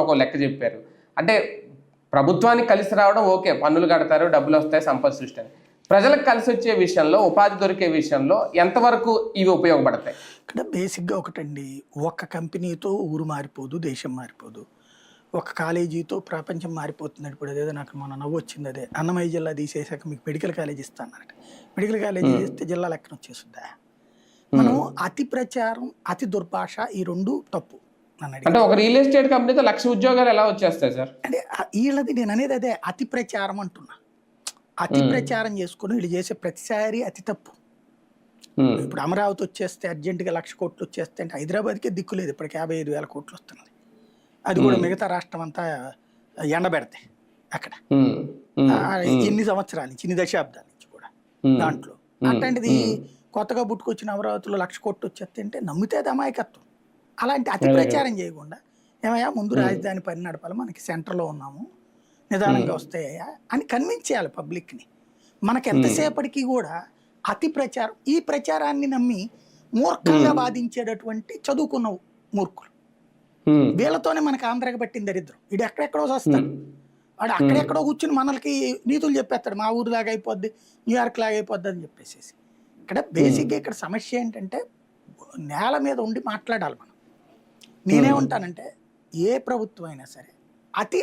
ఒక లెక్క చెప్పారు. అంటే ప్రభుత్వానికి కలిసి రావడం ఓకే, పన్నులు కడతారు, డబ్బులు వస్తాయి, సంపద సృష్టి అని. ప్రజలకు కలిసి వచ్చే విషయంలో, ఉపాధి దొరికే విషయంలో ఎంతవరకు ఇవి ఉపయోగపడతాయి? ఇక్కడ బేసిక్గా ఒకటండి, ఒక కంపెనీతో ఊరు మారిపోదు, దేశం మారిపోదు. ఒక కాలేజీతో ప్రపంచం మారిపోతుంది. ఇప్పుడు అదేదో నాకు మొన్న నవ్వు వచ్చింది. అదే అన్నమయ్య జిల్లా తీసేసాక మీకు మెడికల్ కాలేజ్ ఇస్తానన్నట. మెడికల్ కాలేజీ చేస్తే జిల్లా లెక్కన వచ్చేస్తుందా? మనం అతి ప్రచారం, అతి దుర్భాష, ఈ రెండు తప్పు. అంటే ఒక రియల్ ఎస్టేట్ కంపెనీతో 1,00,000 ఉద్యోగాలు ఎలా వచ్చేస్తాయి సార్? అంటే వీళ్ళది నేను అనేది అదే అతి ప్రచారం అంటున్నా. అతి ప్రచారం చేసుకుని వీళ్ళు చేసే ప్రతిసారి అతి తప్పు. ఇప్పుడు అమరావతి వచ్చేస్తే అర్జెంటుగా 1,00,000 కోట్లు వచ్చేస్తే అంటే హైదరాబాద్కే దిక్కు లేదు. ఇప్పటికి 55,000 కోట్లు వస్తున్నది. అది కూడా మిగతా రాష్ట్రం అంతా ఎండబెడతాయి అక్కడ ఎన్ని సంవత్సరాల నుంచి, ఇన్ని దశాబ్దాల నుంచి కూడా దాంట్లో. అట్లాంటిది కొత్తగా పుట్టుకొచ్చిన అమరావతిలో 1,00,000 కోట్లు వచ్చేస్తే అంటే నమ్మితే అది అమాయకత్వం. అలాంటి అతి ప్రచారం చేయకుండా ఏమయ్యా ముందు రాజధాని పని నడపాలి, మనకి సెంటర్లో ఉన్నాము, నిదానంగా వస్తాయా అని కన్విన్స్ చేయాలి పబ్లిక్ని. మనకి ఎంతసేపటికి కూడా అతి ప్రచారం, ఈ ప్రచారాన్ని నమ్మి మూర్ఖంగా వాదించేటటువంటి చదువుకున్న మూర్ఖులు, వీళ్ళతోనే మనకు ఆంధ్రాకి పట్టిన దరిద్రం. వీడు ఎక్కడెక్కడో వస్తాడు, వాడు అక్కడెక్కడో కూర్చుని మనకి నీతులు చెప్పేస్తాడు, మా ఊరు లాగా అయిపోద్ది, న్యూయార్క్ లాగా అయిపోద్ది అని చెప్పేసి. ఇక్కడ బేసిక్గా ఇక్కడ సమస్య ఏంటంటే నేల మీద ఉండి మాట్లాడాలి మనం. నేనేమంటానంటే ఏ ప్రభుత్వం అయినా సరే అతి